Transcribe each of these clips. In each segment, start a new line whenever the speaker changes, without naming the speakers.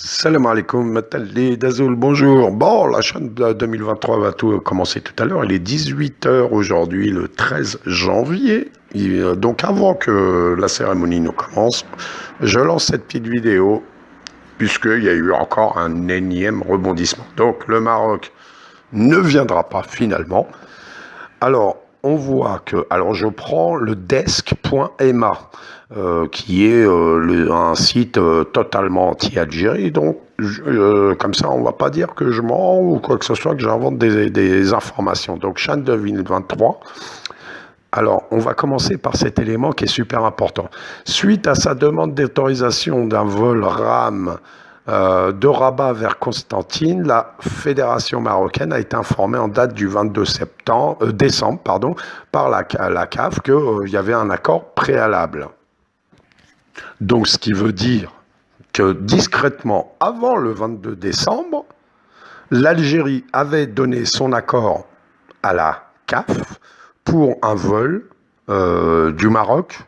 Salam alaikum, Matali Dazoul, bonjour. Bon, la chaîne de 2023 va tout commencer tout à l'heure. Il est 18 heures aujourd'hui, le 13 janvier. Donc avant que la cérémonie ne commence, je lance cette petite vidéo puisqu'il y a eu encore un énième rebondissement. Donc le Maroc ne viendra pas finalement. Alors, on voit que, alors je prends le desk.ma, qui est un site totalement anti-Algérie, donc comme ça on va pas dire que je mens ou quoi que ce soit, que j'invente des informations. Donc Chan 2023, alors on va commencer par cet élément qui est super important. Suite à sa demande d'autorisation d'un vol RAM de Rabat vers Constantine, la fédération marocaine a été informée en date du 22 décembre par la CAF qu'il y avait un accord préalable. Donc ce qui veut dire que discrètement, avant le 22 décembre, l'Algérie avait donné son accord à la CAF pour un vol du Maroc,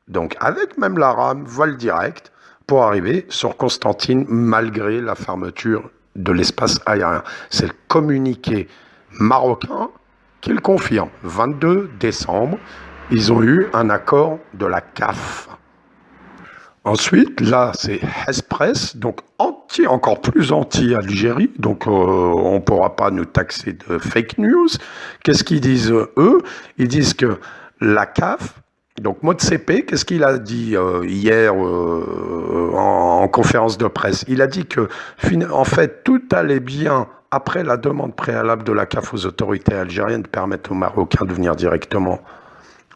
donc avec même la rame, vol direct, pour arriver sur Constantine malgré la fermeture de l'espace aérien. C'est le communiqué marocain qui le confirme. 22 décembre, ils ont eu un accord de la CAF. Ensuite, là, c'est Express, donc encore plus anti-Algérie, donc on ne pourra pas nous taxer de fake news. Qu'est-ce qu'ils disent, eux? Ils disent que la CAF, donc Motsepe, qu'est-ce qu'il a dit hier en conférence de presse? Il a dit que, en fait, tout allait bien après la demande préalable de la CAF aux autorités algériennes de permettre aux Marocains de venir directement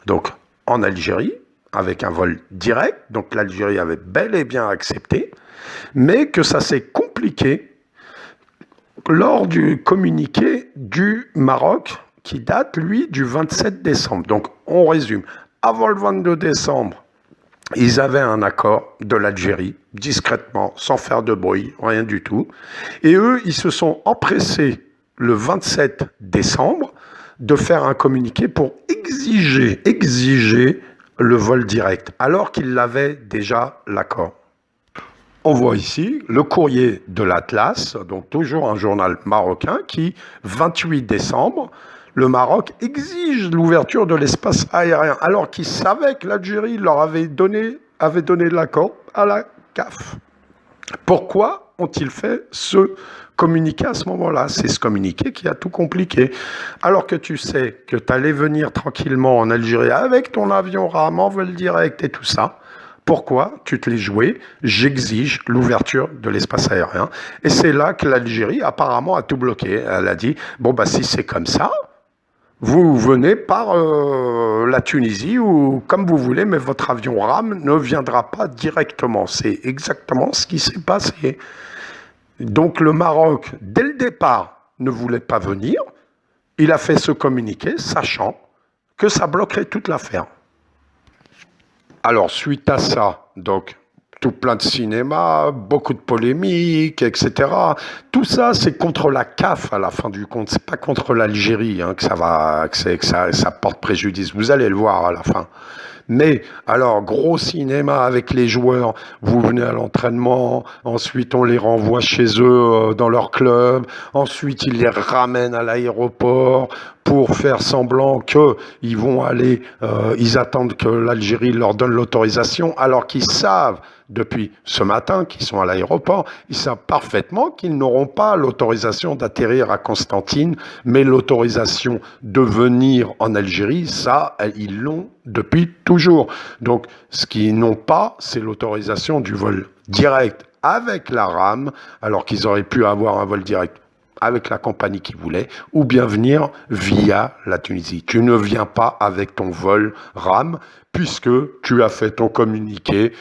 donc, en Algérie, avec un vol direct, donc l'Algérie avait bel et bien accepté, mais que ça s'est compliqué lors du communiqué du Maroc, qui date, lui, du 27 décembre. Donc, on résume. Avant le 22 décembre, ils avaient un accord de l'Algérie, discrètement, sans faire de bruit, rien du tout. Et eux, ils se sont empressés, le 27 décembre, de faire un communiqué pour exiger le vol direct, alors qu'ils l'avaient déjà l'accord. On voit ici le courrier de l'Atlas, donc toujours un journal marocain, qui, 28 décembre, le Maroc exige l'ouverture de l'espace aérien, alors qu'ils savaient que l'Algérie leur avait donné l'accord à la CAF. Pourquoi ont-ils fait ce communiqué à ce moment-là? C'est ce communiqué qui a tout compliqué. Alors que tu sais que tu allais venir tranquillement en Algérie avec ton avion RAM en vol direct et tout ça, pourquoi tu te l'es joué? J'exige l'ouverture de l'espace aérien. Et c'est là que l'Algérie apparemment a tout bloqué. Elle a dit, bon bah si c'est comme ça, vous venez par la Tunisie ou comme vous voulez, mais votre avion RAM ne viendra pas directement. C'est exactement ce qui s'est passé. Donc le Maroc, dès le départ, ne voulait pas venir. Il a fait ce communiqué, sachant que ça bloquerait toute l'affaire. Alors, suite à ça, donc, tout plein de cinéma, beaucoup de polémiques, etc. Tout ça, c'est contre la CAF à la fin du compte. C'est pas contre l'Algérie que ça porte préjudice. Vous allez le voir à la fin. Mais alors, gros cinéma avec les joueurs, vous venez à l'entraînement, ensuite on les renvoie chez eux dans leur club, ensuite ils les ramènent à l'aéroport pour faire semblant qu'ils vont aller, ils attendent que l'Algérie leur donne l'autorisation, alors qu'ils savent depuis ce matin qu'ils sont à l'aéroport, ils savent parfaitement qu'ils n'auront pas l'autorisation d'atterrir à Constantine, mais l'autorisation de venir en Algérie, ça, ils l'ont depuis toujours. Donc, ce qu'ils n'ont pas, c'est l'autorisation du vol direct avec la RAM, alors qu'ils auraient pu avoir un vol direct avec la compagnie qui voulait, ou bien venir via la Tunisie. Tu ne viens pas avec ton vol RAM, puisque tu as fait ton communiqué,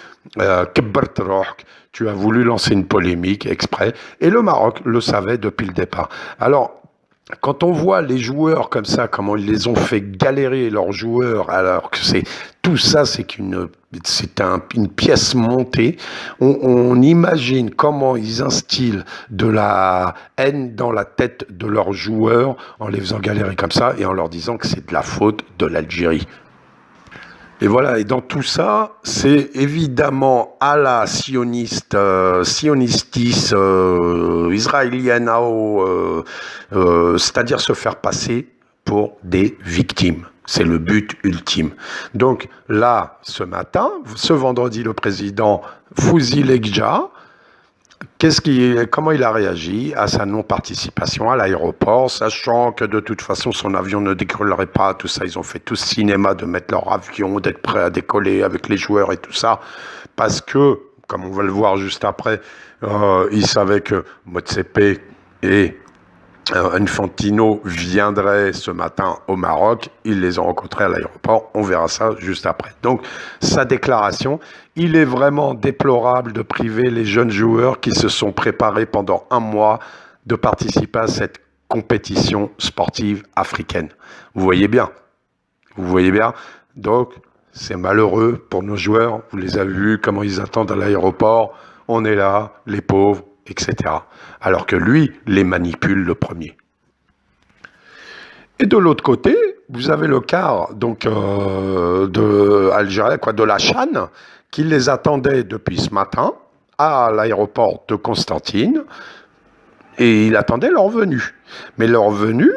tu as voulu lancer une polémique exprès, et le Maroc le savait depuis le départ. Alors, quand on voit les joueurs comme ça, comment ils les ont fait galérer leurs joueurs, alors que tout ça, c'est une pièce montée. On imagine comment ils instillent de la haine dans la tête de leurs joueurs en les faisant galérer comme ça et en leur disant que c'est de la faute de l'Algérie. Et voilà, et dans tout ça, c'est évidemment à la sionistis israéliano, c'est-à-dire se faire passer pour des victimes. C'est le but ultime. Donc là, ce matin, ce vendredi, le président Fouzi Lekja, comment il a réagi à sa non-participation à l'aéroport, sachant que de toute façon son avion ne décollerait pas, tout ça, ils ont fait tout ce cinéma de mettre leur avion, d'être prêts à décoller avec les joueurs et tout ça, parce que, comme on va le voir juste après, ils savaient que Motsepe et Infantino viendraient ce matin au Maroc, ils les ont rencontrés à l'aéroport, on verra ça juste après. Donc, sa déclaration, il est vraiment déplorable de priver les jeunes joueurs qui se sont préparés pendant un mois de participer à cette compétition sportive africaine. Vous voyez bien, Donc, c'est malheureux pour nos joueurs, vous les avez vus, comment ils attendent à l'aéroport, on est là, les pauvres, etc. Alors que lui les manipule le premier. Et de l'autre côté, vous avez le quart donc de Algérie, de la CHAN, qui les attendait depuis ce matin à l'aéroport de Constantine, et il attendait leur venue. Mais leur venue,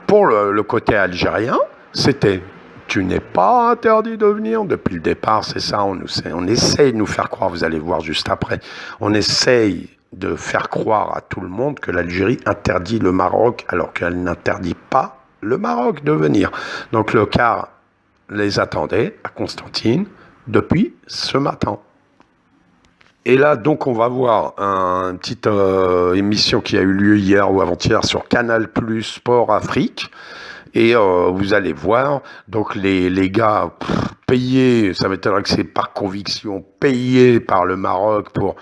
pour le côté algérien, c'était tu n'es pas interdit de venir depuis le départ, c'est ça, on essaye de nous faire croire, vous allez voir juste après, on essaye de faire croire à tout le monde que l'Algérie interdit le Maroc alors qu'elle n'interdit pas le Maroc de venir. Donc le quart les attendait à Constantine depuis ce matin. Et là, donc, on va voir une petite émission qui a eu lieu hier ou avant-hier sur Canal+ Sport Afrique. Et vous allez voir, donc les gars payés, ça m'étonnerait que c'est par conviction, payés par le Maroc pour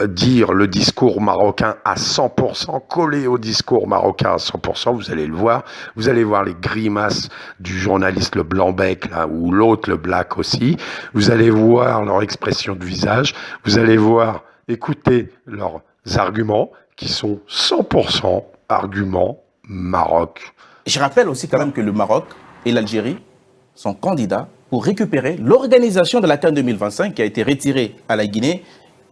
dire le discours marocain à 100%, collé au discours marocain à 100%, vous allez le voir. Vous allez voir les grimaces du journaliste le Blanc-Bec, là, ou l'autre le Black aussi. Vous allez voir leur expression de visage. Vous allez voir, écouter leurs arguments qui sont 100% arguments Maroc.
Je rappelle aussi quand même que le Maroc et l'Algérie sont candidats pour récupérer l'organisation de la CAN 2025 qui a été retirée à la Guinée.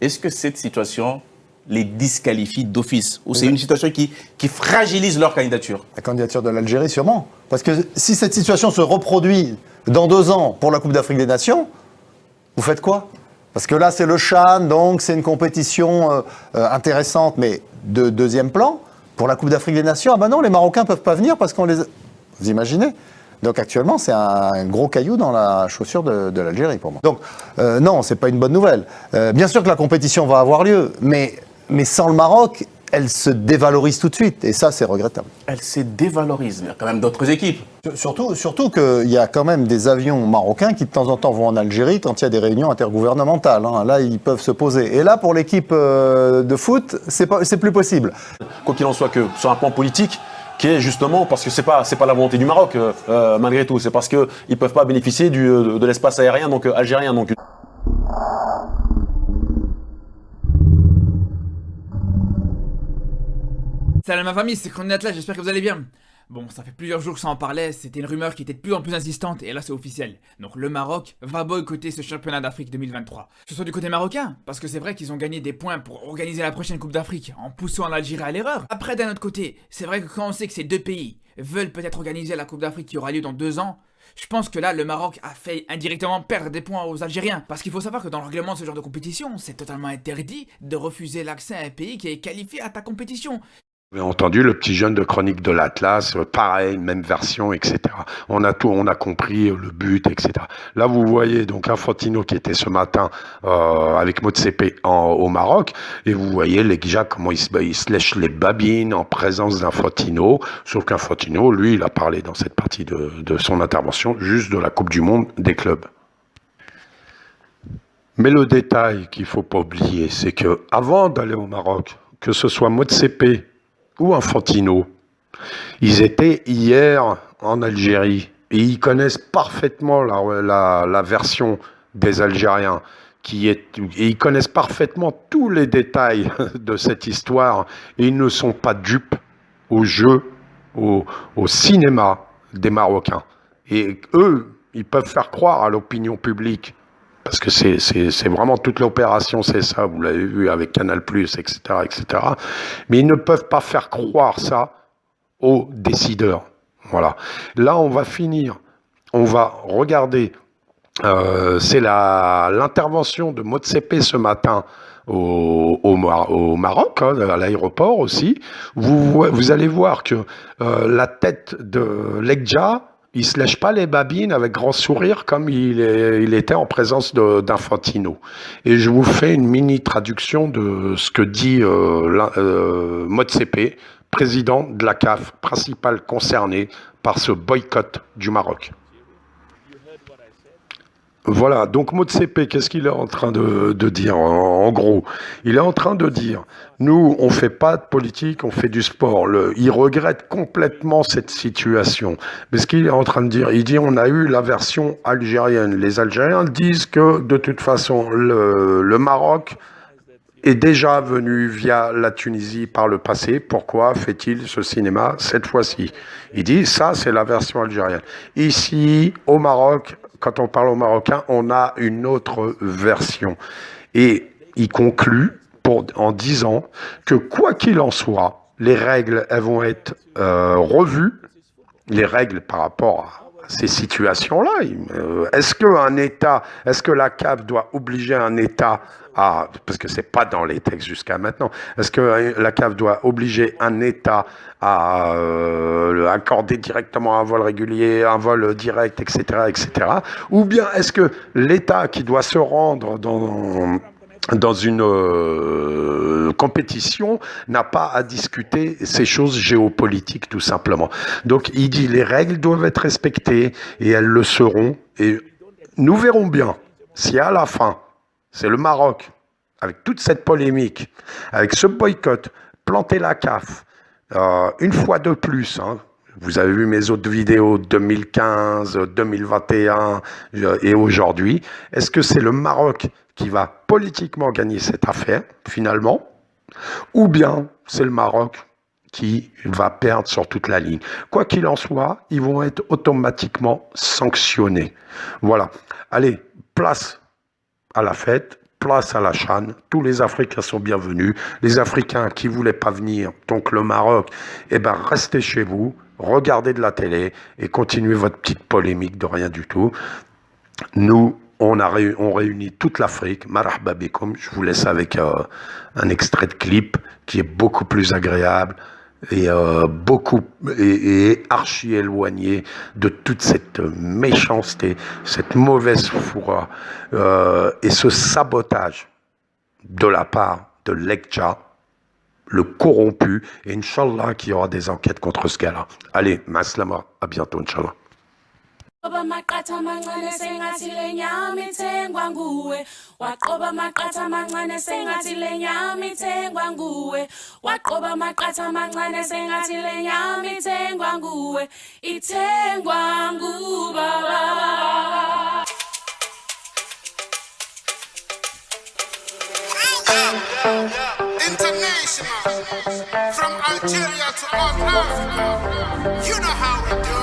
Est-ce que cette situation les disqualifie d'office ou c'est une situation qui fragilise leur candidature?
La candidature de l'Algérie, sûrement. Parce que si cette situation se reproduit dans 2 ans pour la Coupe d'Afrique des Nations, vous faites quoi? Parce que là, c'est le CHAN, donc c'est une compétition intéressante, mais de deuxième plan. Pour la Coupe d'Afrique des Nations, ah ben non, les Marocains ne peuvent pas venir parce qu'on les... Vous imaginez? Donc actuellement, c'est un gros caillou dans la chaussure de l'Algérie pour moi. Donc non, c'est pas une bonne nouvelle. Bien sûr que la compétition va avoir lieu, mais sans le Maroc, elle se dévalorise tout de suite. Et ça, c'est regrettable.
Elle se dévalorise. Il y a quand même d'autres équipes.
Surtout qu'il y a quand même des avions marocains qui de temps en temps vont en Algérie quand il y a des réunions intergouvernementales. Hein. Là, ils peuvent se poser. Et là, pour l'équipe de foot, c'est plus possible.
Quoi qu'il en soit, que sur un plan politique, qui est justement parce que c'est pas la volonté du Maroc malgré tout, c'est parce que ils peuvent pas bénéficier de l'espace aérien donc algérien donc.
Salut ma famille, c'est Chronet là, j'espère que vous allez bien. Bon, ça fait plusieurs jours que ça en parlait, c'était une rumeur qui était de plus en plus insistante, et là c'est officiel. Donc le Maroc va boycotter ce championnat d'Afrique 2023. Que ce soit du côté marocain, parce que c'est vrai qu'ils ont gagné des points pour organiser la prochaine Coupe d'Afrique, en poussant l'Algérie à l'erreur. Après d'un autre côté, c'est vrai que quand on sait que ces deux pays veulent peut-être organiser la Coupe d'Afrique qui aura lieu dans 2 ans, je pense que là, le Maroc a fait indirectement perdre des points aux Algériens. Parce qu'il faut savoir que dans le règlement de ce genre de compétition, c'est totalement interdit de refuser l'accès à un pays qui est qualifié à ta compétition.
Vous avez entendu le petit jeune de Chronique de l'Atlas, pareil, même version, etc. On a compris le but, etc. Là, vous voyez donc Infantino qui était ce matin avec Motsepe au Maroc, et vous voyez les gars comment ils se lèchent les babines en présence d'Infantino, sauf qu'Infantino, lui, il a parlé dans cette partie de son intervention juste de la Coupe du Monde des clubs. Mais le détail qu'il faut pas oublier, c'est que avant d'aller au Maroc, que ce soit Motsepe ou Infantino, ils étaient hier en Algérie et ils connaissent parfaitement la version des Algériens et ils connaissent parfaitement tous les détails de cette histoire et ils ne sont pas dupes au jeu, au cinéma des Marocains. Et eux, Ils peuvent faire croire à l'opinion publique, parce que c'est vraiment toute l'opération, c'est ça, vous l'avez vu avec Canal+, etc., etc. Mais ils ne peuvent pas faire croire ça aux décideurs. Voilà. Là, on va finir, on va regarder, c'est l'intervention de Motsepe ce matin au Maroc, hein, à l'aéroport aussi. Vous allez voir que la tête de Lekja, il se lèche pas les babines avec grand sourire comme il était en présence d'Infantino. Et je vous fais une mini traduction de ce que dit Motsepe, président de la CAF, principal concerné par ce boycott du Maroc. Voilà, donc Motsepe, qu'est-ce qu'il est en train de dire en gros? Il est en train de dire, nous, on fait pas de politique, on fait du sport. Il regrette complètement cette situation. Mais ce qu'il est en train de dire, il dit, on a eu la version algérienne. Les Algériens disent que, de toute façon, le Maroc est déjà venu via la Tunisie par le passé. Pourquoi fait-il ce cinéma cette fois-ci? Il dit, ça, c'est la version algérienne. Ici, au Maroc, quand on parle aux Marocains, on a une autre version. Et il conclut en disant que quoi qu'il en soit, les règles, elles vont être revues, les règles par rapport à ces situations-là. Est-ce que la CAF doit obliger un État parce que c'est pas dans les textes jusqu'à maintenant, est-ce que la CAF doit obliger un État à accorder directement un vol régulier, un vol direct, etc., etc. Ou bien est-ce que l'État qui doit se rendre dans une compétition n'a pas à discuter ces choses géopolitiques tout simplement. Donc il dit les règles doivent être respectées et elles le seront. Et nous verrons bien si à la fin c'est le Maroc, avec toute cette polémique, avec ce boycott, planter la CAF, une fois de plus, hein. Vous avez vu mes autres vidéos 2015, 2021 et aujourd'hui. Est-ce que c'est le Maroc qui va politiquement gagner cette affaire, finalement, ou bien c'est le Maroc qui va perdre sur toute la ligne? Quoi qu'il en soit, ils vont être automatiquement sanctionnés. Voilà. Allez, place à la fête, place à la CHAN, tous les Africains sont bienvenus. Les Africains qui ne voulaient pas venir, donc le Maroc, restez chez vous, regardez de la télé et continuez votre petite polémique de rien du tout. Nous, on réunit toute l'Afrique, marhaba bikoum. Je vous laisse avec un extrait de clip qui est beaucoup plus agréable et archi éloigné de toute cette méchanceté, cette mauvaise foi et ce sabotage de la part de Lekja, le corrompu, et Inch'Allah qu'il y aura des enquêtes contre ce gars-là. Allez, maslama, à bientôt, Inch'Allah.
Waqoba maqatha amancane sengathi lenyama ithengwa nguwe waqoba maqatha amancane sengathi lenyama ithengwa nguwe waqoba maqatha amancane sengathi lenyama ithengwa nguwe ithengwa ngubaba.
International, from Algeria to all Africa, you know how we do.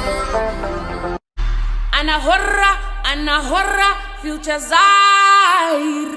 Ana horra, future Zaire.